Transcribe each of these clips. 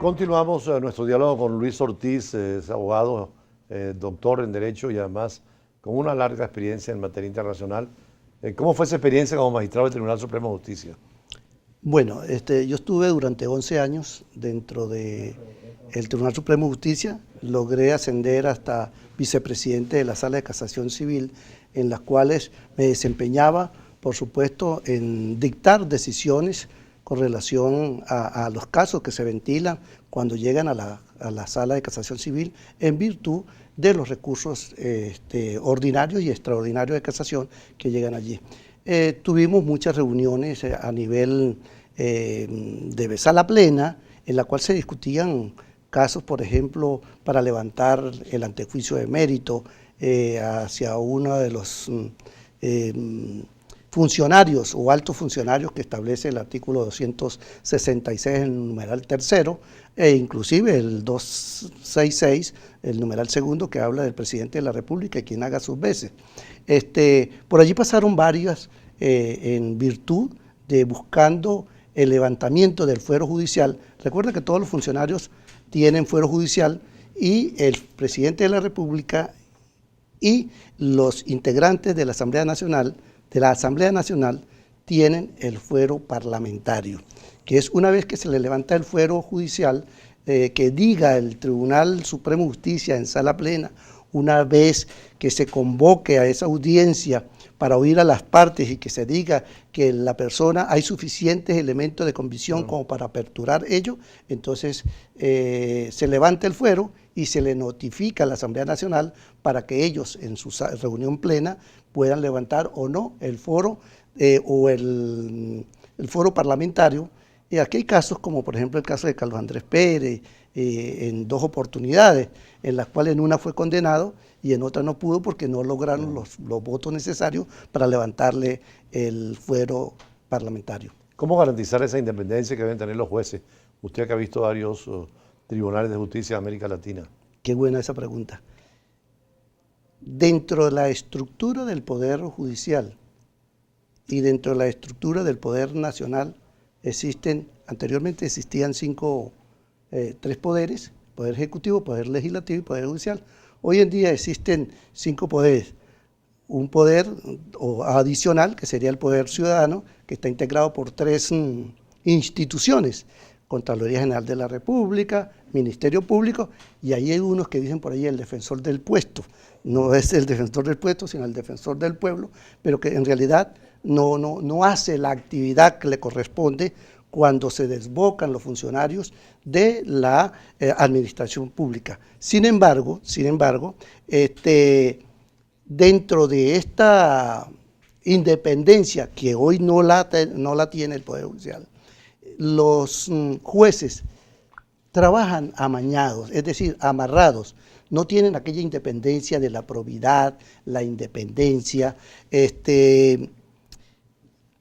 Continuamos nuestro diálogo con Luis Ortiz, es abogado, doctor en Derecho y además con una larga experiencia en materia internacional. ¿Cómo fue esa experiencia como magistrado del Tribunal Supremo de Justicia? Bueno, yo estuve durante 11 años dentro del Tribunal Supremo de Justicia, logré ascender hasta vicepresidente de la Sala de Casación Civil, en las cuales me desempeñaba, por supuesto, en dictar decisiones con relación a los casos que se ventilan cuando llegan a la Sala de Casación Civil en virtud de los recursos ordinarios y extraordinarios de casación que llegan allí. Tuvimos muchas reuniones a nivel de sala plena, en la cual se discutían casos, por ejemplo, para levantar el antejuicio de mérito hacia uno de los funcionarios o altos funcionarios que establece el artículo 266 en el numeral tercero, e inclusive el 266, el numeral segundo, que habla del presidente de la República y quien haga sus veces. Por allí pasaron varias en virtud de buscando el levantamiento del fuero judicial. Recuerda que todos los funcionarios tienen fuero judicial y el presidente de la República y los integrantes de la Asamblea Nacional tienen el fuero parlamentario, que es una vez que se le levanta el fuero judicial, que diga el Tribunal Supremo de Justicia en sala plena, una vez que se convoque a esa audiencia para oír a las partes y que se diga que la persona hay suficientes elementos de convicción como para aperturar ello, entonces se levanta el fuero y se le notifica a la Asamblea Nacional para que ellos en su reunión plena puedan levantar o no el foro o el foro parlamentario. Y aquí hay casos como por ejemplo el caso de Carlos Andrés Pérez, en 2 oportunidades, en las cuales en una fue condenado y en otra no pudo porque no lograron los votos necesarios para levantarle el fuero parlamentario. ¿Cómo garantizar esa independencia que deben tener los jueces? Usted que ha visto varios tribunales de justicia de América Latina. Qué buena esa pregunta. Dentro de la estructura del Poder Judicial y dentro de la estructura del Poder Nacional anteriormente existían 3 poderes: Poder Ejecutivo, Poder Legislativo y Poder Judicial. Hoy en día existen 5 poderes. Un poder adicional, que sería el Poder Ciudadano, que está integrado por 3 instituciones: Contraloría General de la República, Ministerio Público, y ahí hay unos que dicen por ahí el defensor del puesto. No es el defensor del puesto, sino el defensor del pueblo, pero que en realidad no hace la actividad que le corresponde cuando se desbocan los funcionarios de la administración pública. Sin embargo, dentro de esta independencia que hoy no la tiene el Poder Judicial, los jueces trabajan amañados, es decir, amarrados, no tienen aquella independencia de la probidad, la independencia,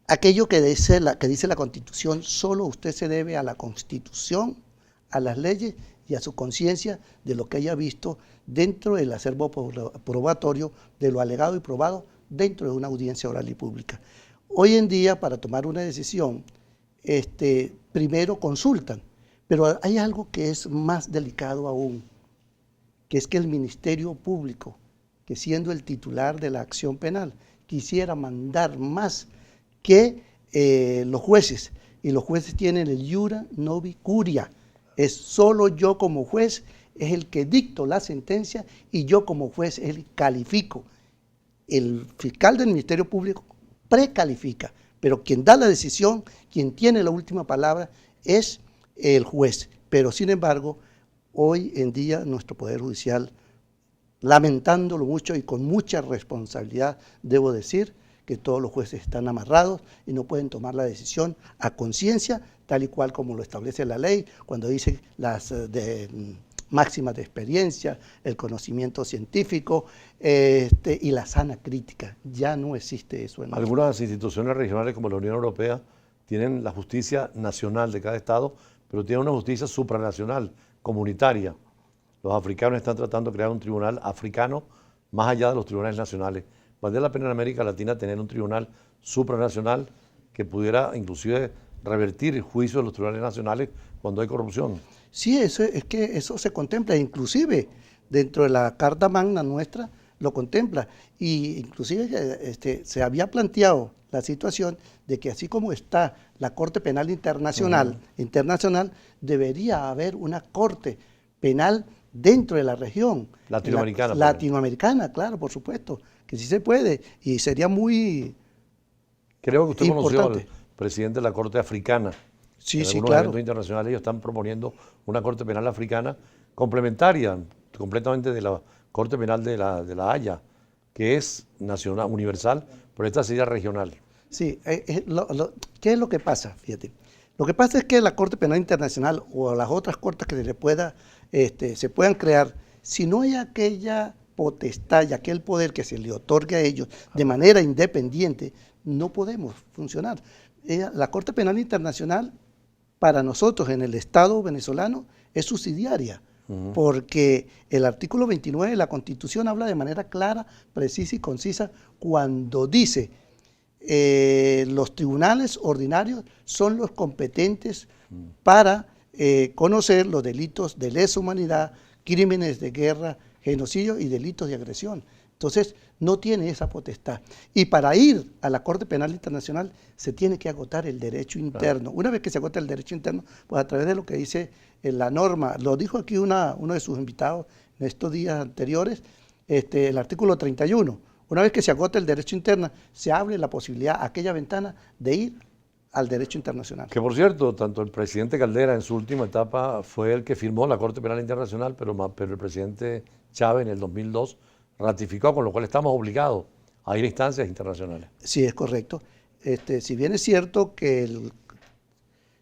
aquello que dice la Constitución: solo usted se debe a la Constitución, a las leyes y a su conciencia de lo que haya visto dentro del acervo probatorio, de lo alegado y probado dentro de una audiencia oral y pública. Hoy en día, para tomar una decisión, primero consultan, pero hay algo que es más delicado aún, que es que el Ministerio Público, que siendo el titular de la acción penal, quisiera mandar más que los jueces, y los jueces tienen el iura novi curia. Es solo yo como juez es el que dicto la sentencia y yo como juez es el que califico. El fiscal del Ministerio Público precalifica, pero quien da la decisión, quien tiene la última palabra es el juez. Pero sin embargo, hoy en día nuestro Poder Judicial, lamentándolo mucho y con mucha responsabilidad, debo decir que todos los jueces están amarrados y no pueden tomar la decisión a conciencia, tal y cual como lo establece la ley, cuando dice las máximas de experiencia, el conocimiento científico y la sana crítica. Ya no existe eso en nosotros. Algunas instituciones regionales como la Unión Europea tienen la justicia nacional de cada estado, pero tienen una justicia supranacional, comunitaria. Los africanos están tratando de crear un tribunal africano más allá de los tribunales nacionales. ¿Valdría la pena en América Latina tener un tribunal supranacional que pudiera inclusive revertir el juicio de los tribunales nacionales cuando hay corrupción. Sí, es que eso se contempla, inclusive dentro de la Carta Magna nuestra lo contempla, y inclusive se había planteado la situación de que así como está la Corte Penal Internacional, debería haber una Corte Penal dentro de la región. Latinoamericana. Latinoamericana, claro, por supuesto, que sí se puede, y sería muy Creo que usted conoció al importante. presidente de la Corte Africana. Sí, En sí, algunos claro. eventos internacionales ellos están proponiendo una Corte Penal africana complementaria completamente de la Corte Penal de la Haya, que es nacional, universal, pero esta sería regional. Sí, ¿qué es lo que pasa? Fíjate. Lo que pasa es que la Corte Penal Internacional o las otras cortes que se puedan crear, si no hay aquella potestad y aquel poder que se le otorgue a ellos de manera independiente, no podemos funcionar. La Corte Penal Internacional, para nosotros en el Estado venezolano, es subsidiaria, porque el artículo 29 de la Constitución habla de manera clara, precisa y concisa cuando dice los tribunales ordinarios son los competentes para conocer los delitos de lesa humanidad, crímenes de guerra, genocidio y delitos de agresión. Entonces, no tiene esa potestad. Y para ir a la Corte Penal Internacional se tiene que agotar el derecho interno. Una vez que se agota el derecho interno, pues a través de lo que dice la norma, lo dijo aquí uno de sus invitados en estos días anteriores, el artículo 31. Una vez que se agota el derecho interno, se abre la posibilidad, aquella ventana, de ir al derecho internacional. Que por cierto, tanto el presidente Caldera en su última etapa fue el que firmó la Corte Penal Internacional, pero el presidente Chávez en el 2002 ratificó, con lo cual estamos obligados a ir a instancias internacionales. Sí, es correcto. Si bien es cierto que el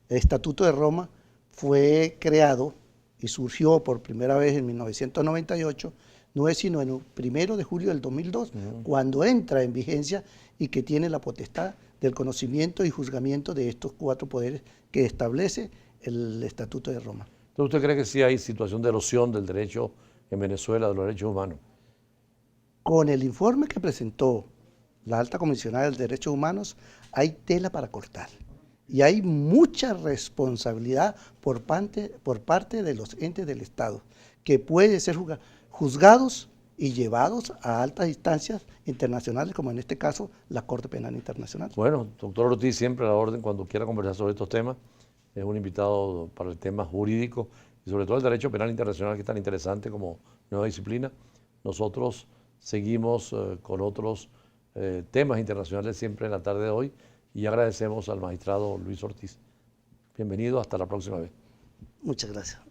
Estatuto de Roma fue creado y surgió por primera vez en 1998, no es sino en el 1 de julio del 2002, cuando entra en vigencia y que tiene la potestad del conocimiento y juzgamiento de estos 4 poderes que establece el Estatuto de Roma. Entonces, ¿usted cree que sí hay situación de erosión del derecho en Venezuela, de los derechos humanos? Con el informe que presentó la Alta Comisionada de Derechos Humanos, hay tela para cortar. Y hay mucha responsabilidad por parte de los entes del Estado, que pueden ser juzgados y llevados a altas instancias internacionales, como en este caso la Corte Penal Internacional. Bueno, doctor Ortiz, siempre a la orden cuando quiera conversar sobre estos temas. Es un invitado para el tema jurídico y sobre todo el derecho penal internacional, que es tan interesante como nueva disciplina. Nosotros seguimos con otros temas internacionales siempre en la tarde de hoy y agradecemos al magistrado Luis Ortiz. Bienvenido, hasta la próxima vez. Muchas gracias.